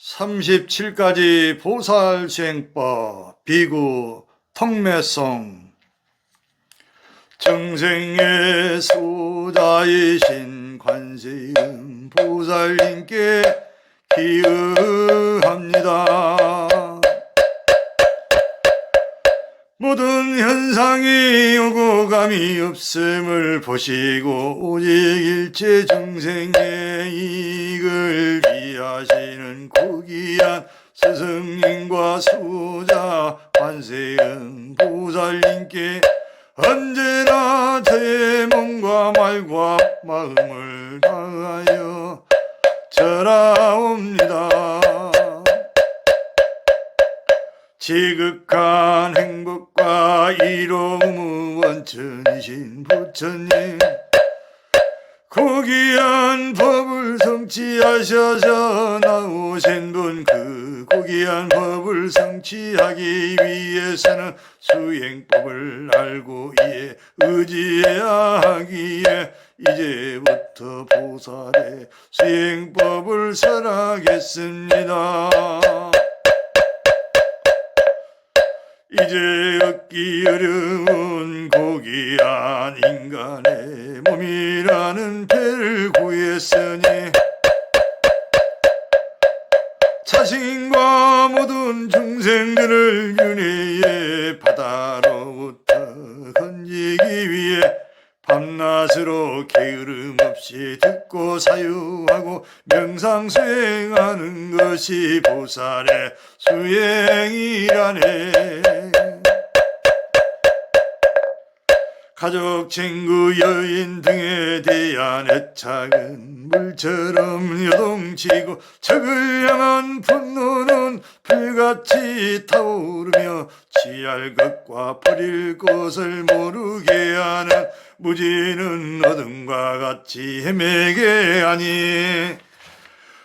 37가지 보살수행법 비구 통매송. 정생의 수자이신 관세음 보살님께 기의합니다. 모든 현상이 오고 감이 없음을 보시고 오직 일체 정생의 이익을 위하시는 고귀한 스승님과 수자 관세음 보살님께 언제나 저의 몸과 말과 마음을 다하여 절하옵니다. 지극한 행복과 이로움의 원천이신 부처님, 고귀한 법을 성취하셔서 나오신 분, 그 고귀한 법을 성취하기 위해서는 수행법을 알고 이에 의지해야 하기에 이제부터 보살의 수행법을 설하겠습니다. 이제 얻기 어려운 고귀한 인간의 몸이라는 배를 구했으니 자신과 모든 중생들을 윤회의 바다로부터 건지기 위해 밤낮으로 게으름 없이 듣고 사유하고 명상수행하는 것이 보살의 수행이라네. 가족, 친구, 여인 등에 대한 애착은 물처럼 요동치고 적을 향한 분노는 불같이 타오르며 취할 것과 버릴 것을 모르게 하는 무지는 어둠과 같이 헤매게 하니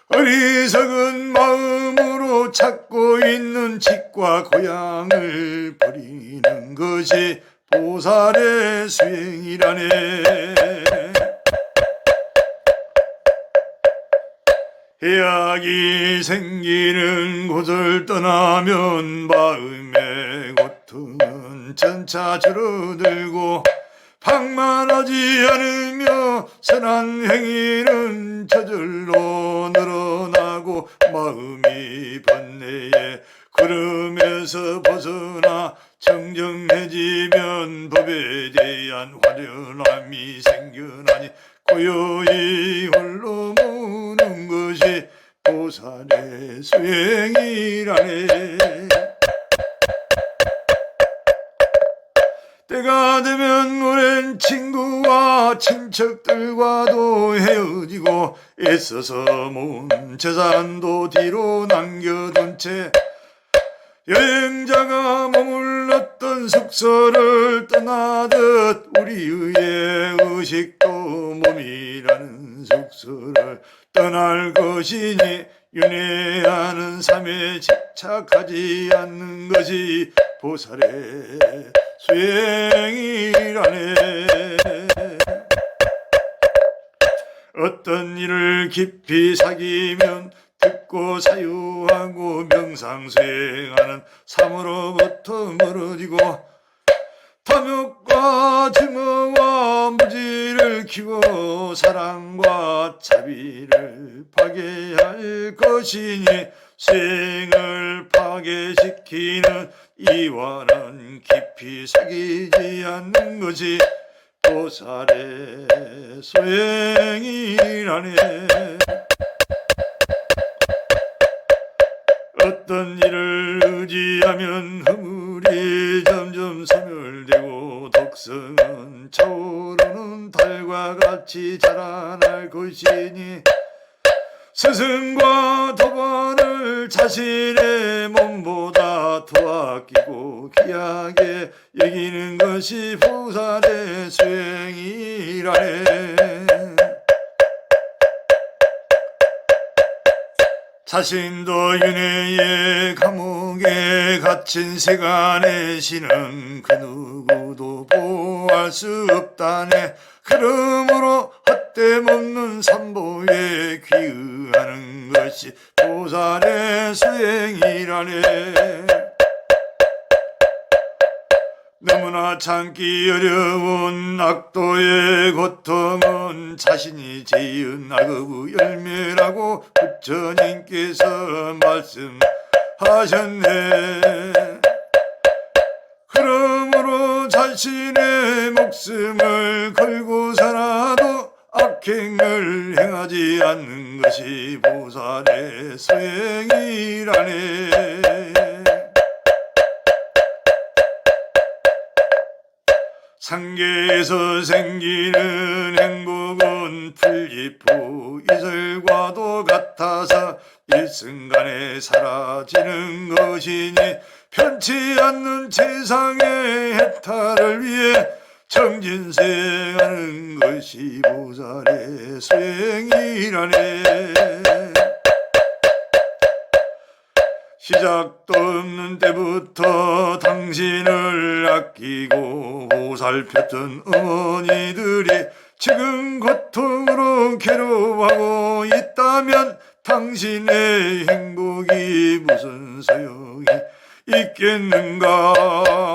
어리석은 마음으로 찾고 있는 집과 고향을 버리는 것이 보살의 수행이라네. 해악이 생기는 곳을 떠나면 마음의 고통은 점차 줄어들고 방만하지 않으며 선한 행위는 저절로 늘어나고 마음이 번뇌에 걸으면서 벗어나 청정해지면 법에 대한 화려함이 생겨나니 고요히 홀로 무는 것이 보살의 수행이라네. 때가 되면 오랜 친구와 친척들과도 헤어지고 애써서 모은 재산도 뒤로 남겨둔 채 여행자가 머물렀던 숙소를 떠나듯 우리의 의식도 몸이라는 숙소를 떠날 것이니 윤회하는 삶에 집착하지 않는 것이 보살의 수행이라네. 어떤 일을 깊이 사귀면 듣고 사유하고 명상수행하는 삶으로부터 멀어지고 탐욕과 증오와 무지를 키워 사랑과 자비를 파괴할 것이니 수행을 파괴시키는 이와는 깊이 사귀지 않는 것이 보살의 수행이라네. 어떤 일을 의지하면 허물이 점점 소멸되고 독성은 차오르는 달과 같이 자라날 것이니 스승과 도반을 자신의 몸보다 더 아끼고 귀하게 여기는 것이 보살의 수행이라네. 자신도 윤회의 감옥에 갇힌 세간의 신은 그 누구도 보호할 수 없다네. 그러므로 헛됨없는 삼보에 귀의하는 것 것이 보살의 수행이라네. 너무나 참기 어려운 악도의 고통은 자신이 지은 악의 열매라고 부처님께서 말씀하셨네. 그러므로 자신의 목숨을 걸고서라도 악행을 행하지 않는 것이 보살의 수행이라네. 상계에서 생기는 행복은 풀잎후 이슬과도 같아서 일순간에 사라지는 것이니 편치 않는 세상의 해탈을 위해 정진생하는 것이 보살의 수행이라네. 시작도 없는 때부터 당신을 아끼고 보살폈던 어머니들이 지금 고통으로 괴로워하고 있다면 당신의 행복이 무슨 소용이 있겠는가.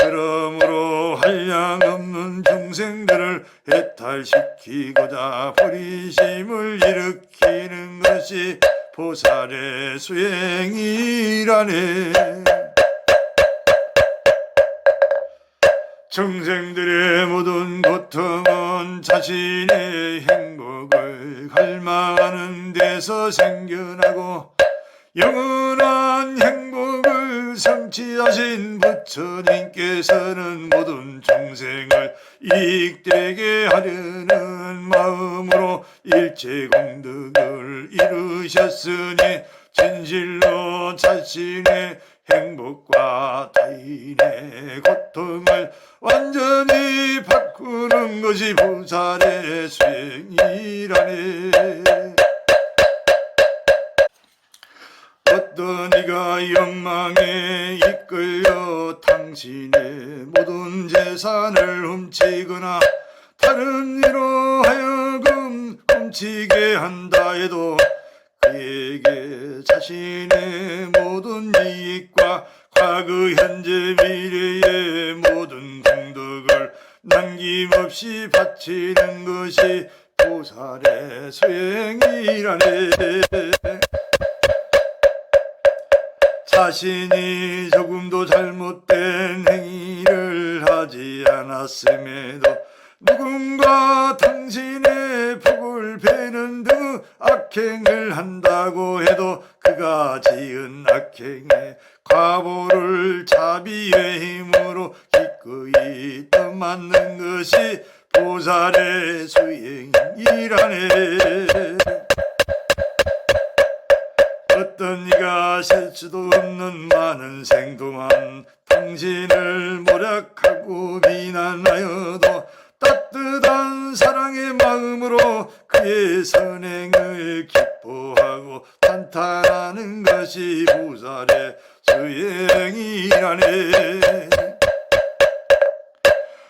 그러므로 한량없는 중생들을 해탈시키고자 불의심을 일으키는 것이 보살의 수행이라네. 중생들의 모든 고통은 자신의 행복을 갈망하는 데서 생겨나고 영원한 행복을 성취하신 부처님께서는 모든 중생을 이익되게 하려는 마음으로 일체공덕을 이루셨으니 진실로 자신의 행복과 타인의 고통을 완전히 바꾸는 것이 보살의 수행이라네. 어떤 이가 욕망에 이끌려 당신의 모든 재산을 훔치거나 다른 이로 하여금 훔치게 한다 해도 그에게 자신의 모든 이익과 과거 현재 미래의 모든 공덕을 남김없이 바치는 것이 보살의 수행이라네. 자신이 조금도 잘못된 행위를 하지 않았음에도 누군가 당신의 복을 베는 등 악행을 한다고 해도 그가 지은 악행의 과보를 자비의 힘으로 기꺼이 떠맡는 것이 보살의 수행이라네. 어떤 이가 셀 수도 없는 많은 생 동안 당신을 모략하고 비난하여도 따뜻한 사랑의 마음으로 그의 선행을 기뻐하고 탄탄하는 것이 보살의 수행이라네.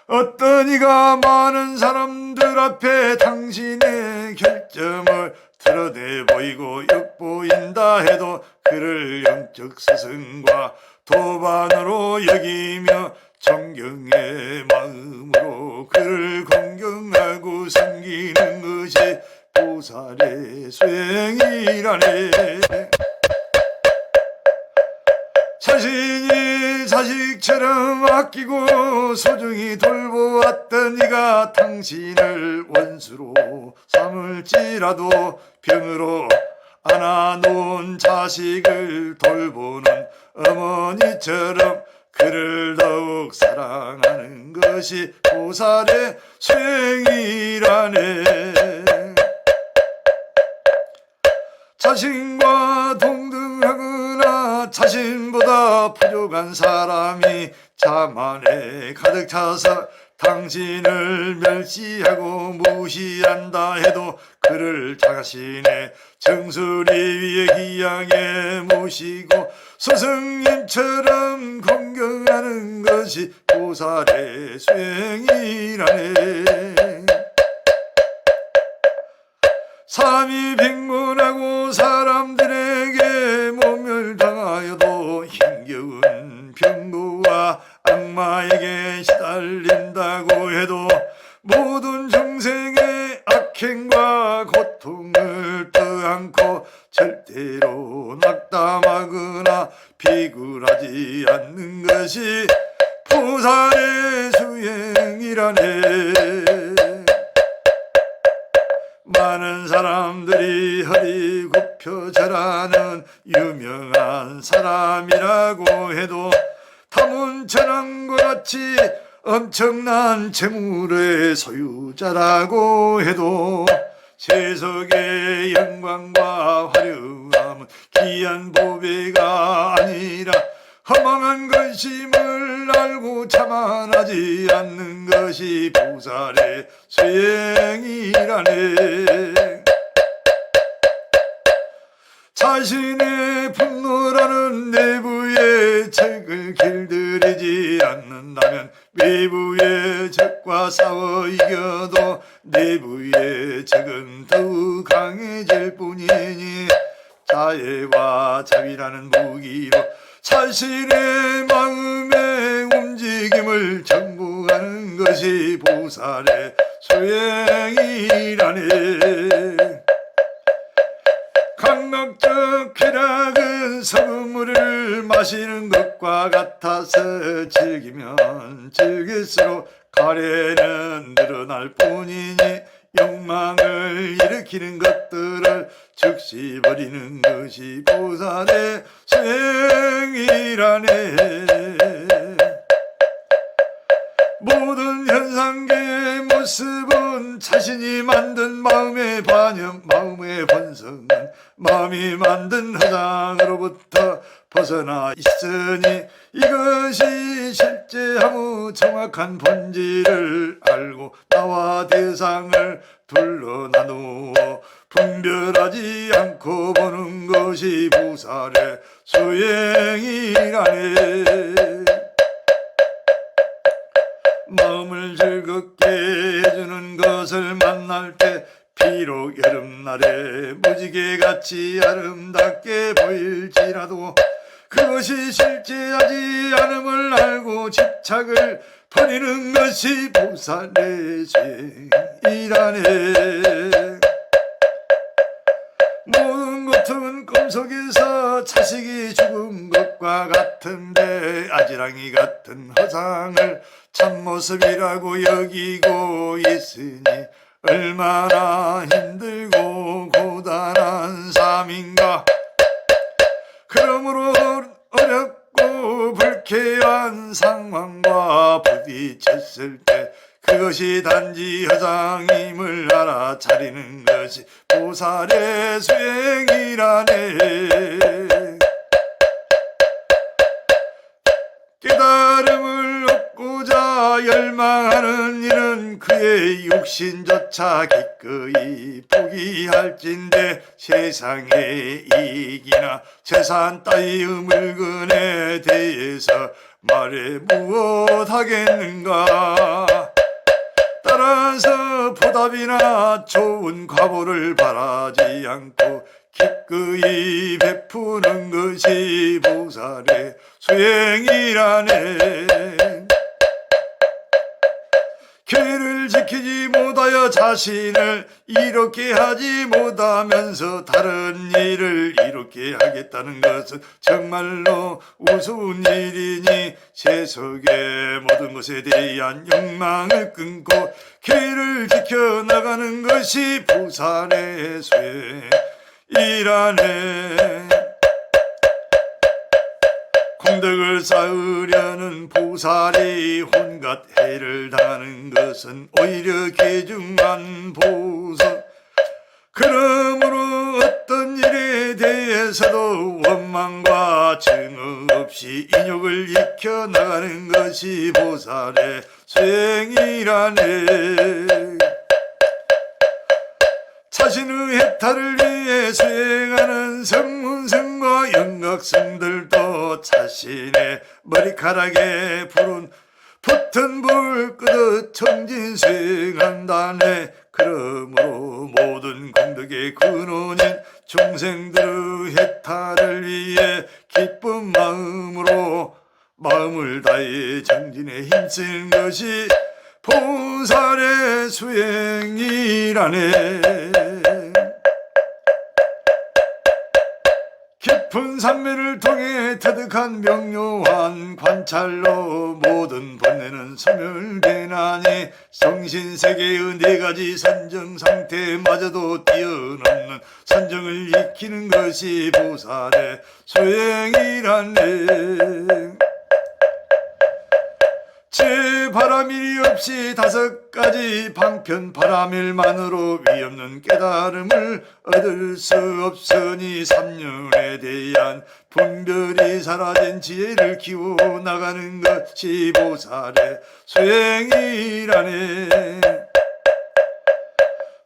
어떤 이가 많은 사람들 앞에 당신의 결점을 드러내 보이고 엿보인다 해도 그를 영적 스승과 도반으로 여기며 존경의 마음으로 그를 공경하고 섬기는 것이 보살의 수행이라네. 자신이 자식처럼 아끼고 소중히 돌보았던 이가 당신을 원수로 삼을지라도 병으로 안아놓은 자식을 돌보는 어머니처럼 그를 더욱 사랑하는 것이 보살의 수행이라네. 자신과 동등하거나 자신보다 부족한 사람이 자만에 가득 차서 당신을 멸시하고 무시한다 해도 그를 자신의 정수리 위에 귀하게 모시고 스승님처럼 공경하는 것이 보살의 수행이라네. 삶이 빈곤하고 사람들에게 모멸당하여도 힘겨운 병고와 악마에게 시달린다고 해도 모든 중생의 악행과 고통을 떠안고 절대로 낙담하거나 비굴하지 않는 것이 보살의 수행이라네. 많은 사람들이 허리 굽혀 절하는 유명한 사람이라고 해도 타문천왕과 같이 엄청난 재물의 소유자라고 해도 세속의 영광과 화려함은 귀한 보배가 아니라 허망한 것임을 알고 자만하지 않는 것이 보살의 수행이라네. 자신의 분노라는 내부의 적을 길들이지 않는다면 외부의 적과 싸워 이겨도 내부의 적은 더욱 강해질 뿐이니 자애와 자비라는 무기로 자신의 마음의 움직임을 정복하는 것이 보살의 수행이라네. 감각적 쾌락은 선물을 마시는 것과 같아서 즐기면 즐길수록 가래는 늘어날 뿐이니 욕망을 일으키는 것들을 즉시 버리는 것이 보살의 수행이라네. 모든 현상계의 모습은 자신이 만든 마음의 반영, 마음의 본성은 마음이 만든 허상으로부터 벗어나 있으니 이것이 실제 아무 정확한 본질을 알고 나와 대상을 둘러 나누어 분별하지 않고 보는 것이 보살의 수행이라네. 마음을 즐겁게 해주는 것을 만날 때 비록 여름날에 무지개같이 아름답게 보일지라도 그것이 실제하지 않음을 알고 집착을 버리는 것이 보살의 수행이라네. 모든 고통은 꿈속에서 자식이 죽은 것과 같은데 아지랑이 같은 허상을 참모습이라고 여기고 있으니 얼마나 힘들고 고단한 삶인가. 그러므로 어렵고 불쾌한 상황과 부딪혔을 때 그것이 단지 허상임을 알아차리는 것이 보살의 수행이라네. 깨달음을 얻고자 열망하는 이는 그의 육신조차 기꺼이 포기할진대 세상의 이익이나 재산 따위의 물건에 대해서 말해 무엇하겠는가. 따라서 보답이나 좋은 과보를 바라지 않고 기꺼이 베푸는 것이 보살의 수행이라네. 계를 지키지 못하여 자신을 이롭게 하지 못하면서 다른 일을 이롭게 하겠다는 것은 정말로 우스운 일이니 세속의 모든 것에 대한 욕망을 끊고 계를 지켜나가는 것이 보살의 수행이라네. 공덕을 쌓으려는 보살이 온갖 해를 당하는 것은 오히려 귀중한 보석. 그러므로 어떤 일에 대해서도 원망과 증오 없이 인욕을 익혀나가는 것이 보살의 수행이라네. 자신의 해탈을 위해 수행하는 성문성과 영각성들도 자신의 머리카락에 붙은 불 끄듯 정진 수행한다네. 그러므로 모든 공덕의 보살의 근원인 중생들의 해탈을 위해 기쁜 마음으로 마음을 다해 정진에 힘쓰는 것이 보살의 수행이라네. 깊은 산매를 통해 터득한 명료한 관찰로 모든 번뇌는 소멸되나니 정신세계의 네 가지 선정상태마저도 뛰어넘는 선정을 익히는 것이 보살의 수행이라네. 제 바라밀이 없이 5가지 방편 바라밀만으로 위없는 깨달음을 얻을 수 없으니 삼륜에 대한 분별이 사라진 지혜를 키워나가는 것이 보살의 수행이라네.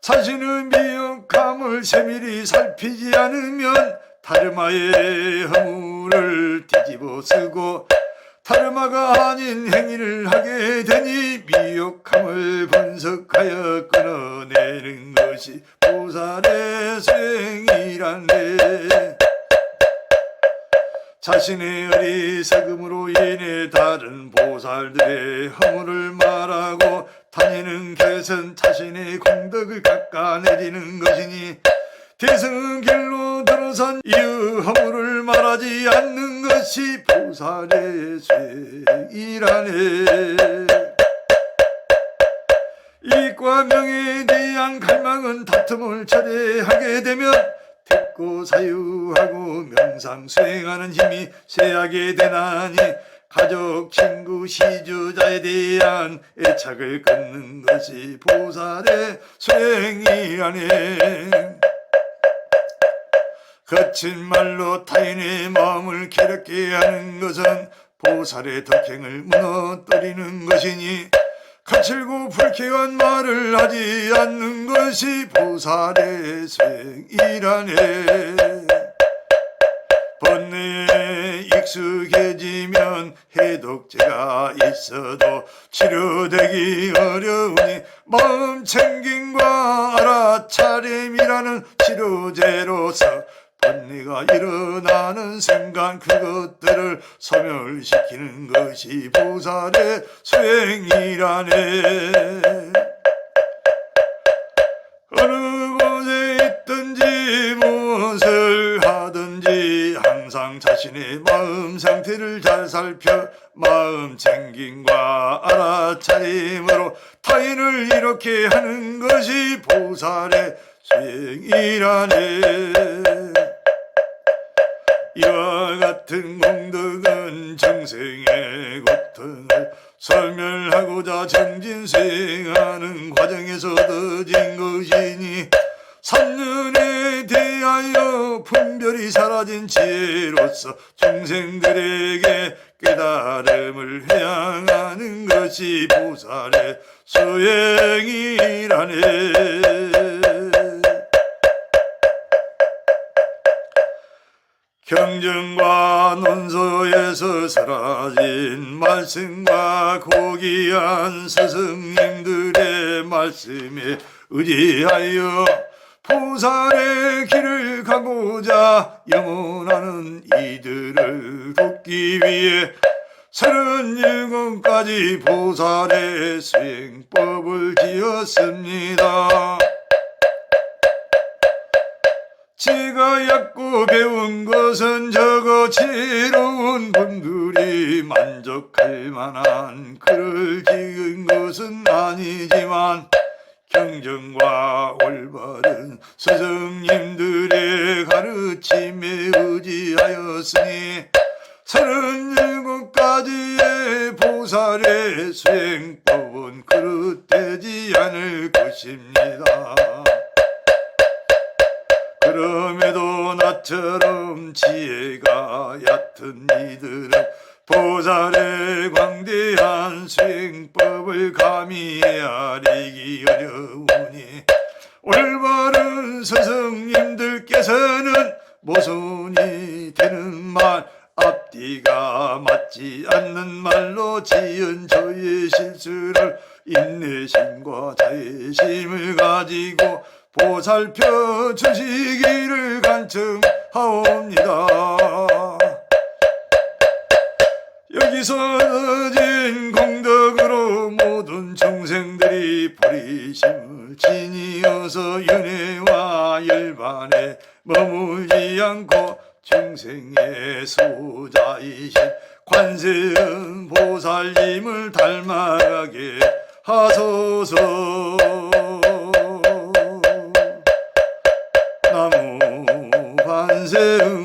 자신의 미혹함을 세밀히 살피지 않으면 다르마의 허물을 뒤집어 쓰고 다르마가 아닌 행위를 하게 되니 미혹함을 분석하여 끊어내는 것이 보살의 수행이라네. 자신의 어리석음으로 인해 다른 보살들의 허물을 말하고 다니는 것은 자신의 공덕을 깎아내리는 것이니 대승 길로 들어선 이의 허물을 말하지 않는 것이 보살의 수행이라네. 이익과 명예에 대한 갈망은 다툼을 철회하게 되면 택고 사유하고 명상 수행하는 힘이 쇠하게 되나니 가족, 친구, 시주자에 대한 애착을 끊는 것이 보살의 수행이라네. 거친 말로 타인의 마음을 괴롭게 하는 것은 보살의 덕행을 무너뜨리는 것이니 거칠고 불쾌한 말을 하지 않는 것이 보살의 수행이라네. 번뇌에 익숙해지면 해독제가 있어도 치료되기 어려우니 마음 챙김과 알아차림이라는 치료제로서 번뇌가 일어나는 순간 그것들을 소멸시키는 것이 보살의 수행이라네. 어느 곳에 있든지 무엇을 하든지 항상 자신의 마음 상태를 잘 살펴 마음 챙김과 알아차림으로 타인을 이렇게 하는 것이 보살의 수행이라네. 이와 같은 공덕은 정생의 고통을 설멸하고자 정진수행하는 과정에서 얻어진 것이니 삼륜에 대하여 분별이 사라진 지혜로서 중생들에게 깨달음을 해양하는 것이 보살의 수행이라네. 경전과 논소에서 사라진 말씀과 고귀한 스승님들의 말씀에 의지하여 보살의 길을 가고자 염원하는 이들을 돕기 위해 37가지 보살의 수행법을 지었습니다. 제가 얕고 배운 것은 적어 지혜로운 분들이 만족할 만한 글을 지은 것은 아니지만 경전과 올바른 스승님들의 가르침에 의지하였으니 37가지의 보살의 수행법은 그릇되지 않을 것입니다. 그럼에도 나처럼 지혜가 얕은 이들은 보살의 광대한 수행법을 감히 헤아리기 어려우니 올바른 스승님들께서는 모순이 되는 말, 앞뒤가 맞지 않는 말로 지은 저의 실수를 인내심과 자애심을 가지고 보살 살펴 주시기를 간청하옵니다. 여기서 얻은 공덕으로 모든众생들이 불의심을 지니어서 윤회와 열반에 머물지 않고 중생의 소자이신 관세음 보살님을 닮아가게 하소서. 나무 관세음